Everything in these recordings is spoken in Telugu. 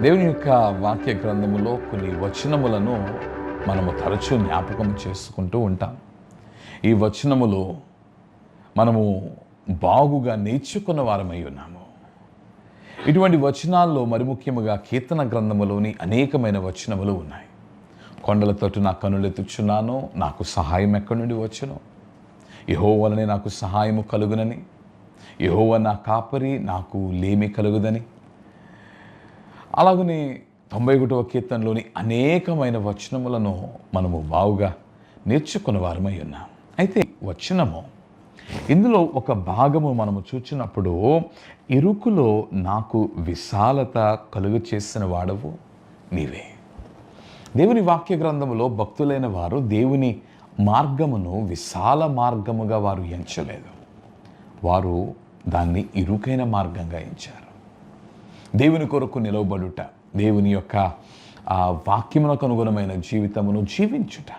దేవుని యొక్క వాక్య గ్రంథములో కొన్ని వచనములను మనము తరచూ జ్ఞాపకం చేసుకుంటూ ఉంటాం. ఈ వచనములు మనము బాగుగా నేర్చుకున్న వారమై ఉన్నాము. ఇటువంటి వచనాల్లో మరి ముఖ్యముగా కీర్తన గ్రంథములోని అనేకమైన వచనములు ఉన్నాయి. కొండల తట్టు నా కనులెత్తుచున్నాను, నాకు సహాయం ఎక్కడి నుండి వచ్చును? యెహోవావలనే నాకు సహాయము కలుగునని, యెహోవా నా కాపరి, నాకు లేమి కలుగుదని. అలాగనే 91వ కీర్తనలోని అనేకమైన వచనములను మనము బావుగా నేర్చుకున్న వారమై ఉన్నాం. అయితే వచనము ఇందులో ఒక భాగము మనము చూచినప్పుడు, ఇరుకులో నాకు విశాలత కలుగు చేసిన వాడవు నీవే. దేవుని వాక్య గ్రంథములో భక్తులైన వారు దేవుని మార్గమును విశాల మార్గముగా వారు ఎంచలేదు, వారు దాన్ని ఇరుకైన మార్గంగా ఎంచారు. దేవుని కొరకు నిలవబడుట, దేవుని యొక్క వాక్యమునకు అనుగుణమైన జీవితమును జీవించుట,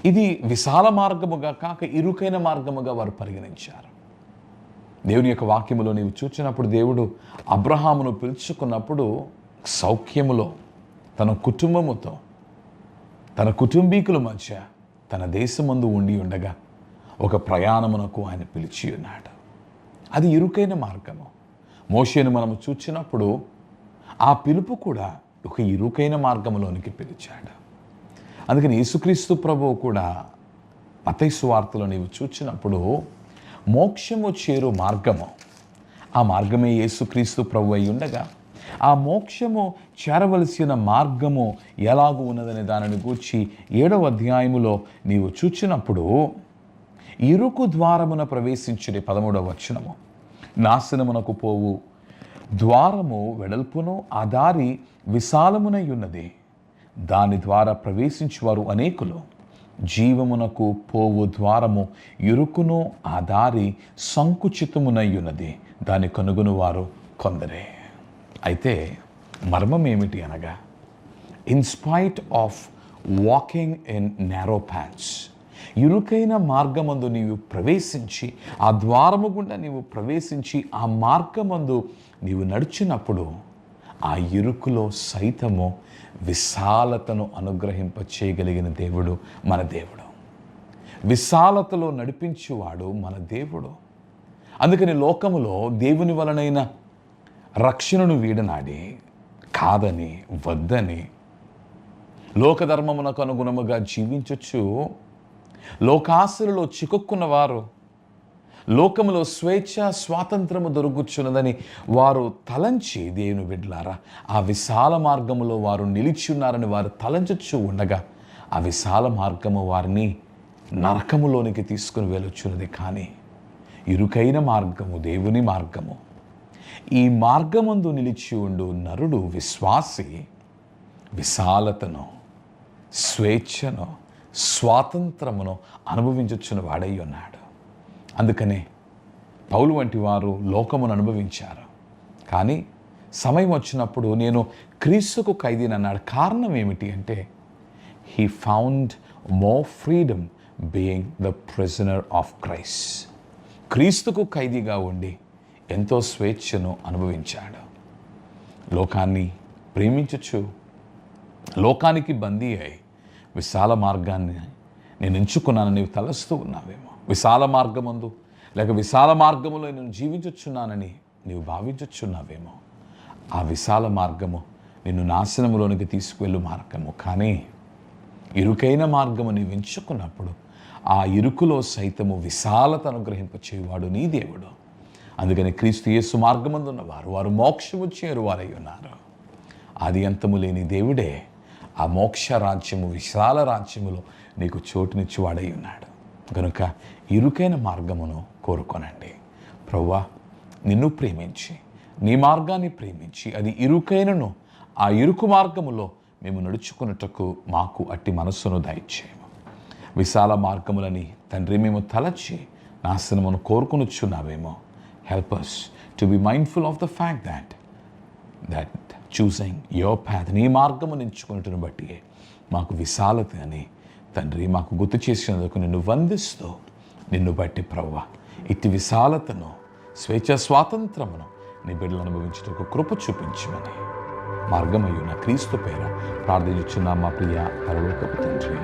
ఇది విశాల మార్గముగా కాక ఇరుకైన మార్గముగా వారు పరిగణించారు. దేవుని యొక్క వాక్యములో నీవు చూచినప్పుడు, దేవుడు అబ్రహామును పిలుచుకున్నప్పుడు సౌఖ్యములో తన కుటుంబముతో, తన కుటుంబీకుల మధ్య తన దేశమందు ఉండి ఉండగా ఒక ప్రయాణమునకు ఆయన పిలిచి ఉన్నాడు. అది ఇరుకైన మార్గము. మోషేను మనము చూచినప్పుడు ఆ పిలుపు కూడా ఒక ఇరుకైన మార్గములోనికి పిలిచాడు. అందుకని యేసుక్రీస్తు ప్రభువు కూడా మత్తయి సువార్తలో నీవు చూచినప్పుడు మోక్షము చేరు మార్గము, ఆ మార్గమే యేసుక్రీస్తు ప్రభు అయి ఉండగా, ఆ మోక్షము చేరవలసిన మార్గము ఎలాగూ ఉన్నదనే దానిని గూర్చి 7వ అధ్యాయములో నీవు చూచినప్పుడు, ఇరుకు ద్వారమున ప్రవేశించుడి 13వ వచనము, నాశనమునకు పోవు ద్వారము వెడల్పును, ఆ దారి విశాలమునై ఉన్నది, దాని ద్వారా ప్రవేశించువారు అనేకులు. జీవమునకు పోవు ద్వారము ఇరుకును, ఆ దారి సంకుచితమునై ఉన్నది, దాని కనుగొను వారు కొందరే. అయితే మర్మం ఏమిటి అనగా, in spite of walking in narrow paths, ఇరుకైన మార్గమందు నీవు ప్రవేశించి, ఆ ద్వారము గుండా నీవు ప్రవేశించి ఆ మార్గమందు నీవు నడిచినప్పుడు, ఆ ఇరుకులో సైతము విశాలతను అనుగ్రహింప చేయగలిగిన దేవుడు మన దేవుడు. విశాలతలో నడిపించువాడు మన దేవుడు. అందుకని లోకములో దేవుని వలనైన రక్షణను వీడనాడి, కాదని, వద్దని, లోకధర్మమునకు అనుగుణముగా జీవించొచ్చు లోకాశలలో చిక్కుకున్న వారు, లోకములో స్వేచ్ఛ స్వాతంత్రము దొరుకుచున్నదని వారు తలంచి, దేవుని బిడ్డలారా, ఆ విశాల మార్గములో వారు నిలిచి ఉన్నారని వారు తలంచచ్చు ఉండగా, ఆ విశాల మార్గము వారిని నరకములోనికి తీసుకుని వెళ్ళొచ్చున్నది. కానీ ఇరుకైన మార్గము దేవుని మార్గము. ఈ మార్గమందు నిలిచి ఉండు నరుడు, విశ్వాసి, విశాలతను, స్వేచ్ఛను, స్వాతంత్రమును అనుభవించుచున్న వాడై ఉన్నాడు. అందుకనే పౌలు వంటి వారు లోకమును అనుభవించారు. కానీ సమయం వచ్చినప్పుడు నేను క్రీస్తుకు ఖైదీని అన్నాడు. కారణం ఏమిటి అంటే, he found more freedom being the prisoner of Christ. క్రీస్తుకు ఖైదీగా ఉండి ఎంతో స్వేచ్ఛను అనుభవించాడు. లోకాన్ని ప్రేమించచ్చు, లోకానికి బందీ అయి విశాల మార్గాన్ని నేను ఎంచుకున్నానని నీవు తలస్తూ ఉన్నావేమో. విశాల మార్గమందు లేక విశాల మార్గములో నేను జీవించుచున్నానని నీవు భావించుచున్నావేమో. ఆ విశాల మార్గము నిన్ను నాశనములోనికి తీసుకువెళ్ళు మార్గము. కానీ ఇరుకైన మార్గము నీవు ఎంచుకున్నప్పుడు, ఆ ఇరుకులో సైతము విశాలత అనుగ్రహింప చేయవాడు నీ దేవుడు. అందుకని క్రీస్తు యేసు మార్గమందున్న వారు మోక్షము చేరు వారై ఉన్నారు. ఆది అంతము లేని దేవుడే ఆ మోక్ష రాజ్యము, విశాల రాజ్యములో నీకు చోటునిచ్చి వాడై ఉన్నాడు. కనుక ఇరుకైన మార్గమును కోరుకోనండి. ప్రభువా, నిన్ను ప్రేమించి, నీ మార్గాన్ని ప్రేమించి, అది ఇరుకైనను ఆ ఇరుకు మార్గములో మేము నడుచుకున్నట్టుకు మాకు అట్టి మనస్సును దయచేయము. విశాల మార్గములని తండ్రి మేము తలచి నాశనమును కోరుకునిచున్నావేమో. Help us to be mindful of the fact that choosing your path, నీ మార్గము ఎంచుకున్నట్టును బట్టి మాకు విశాలత అని తండ్రి మాకు గుర్తు చేసినందుకు నిన్ను వందిస్తూ, నిన్ను బట్టి ప్రభువా, ఇట్టి విశాలతను, స్వేచ్ఛ స్వాతంత్రమును నీ బిడ్డలు అనుభవించుటకు కృప చూపించమని మార్గమయ్యున్న క్రీస్తు పేర ప్రార్థించుచున్నాం మా ప్రియ పరలోకపు తండ్రి.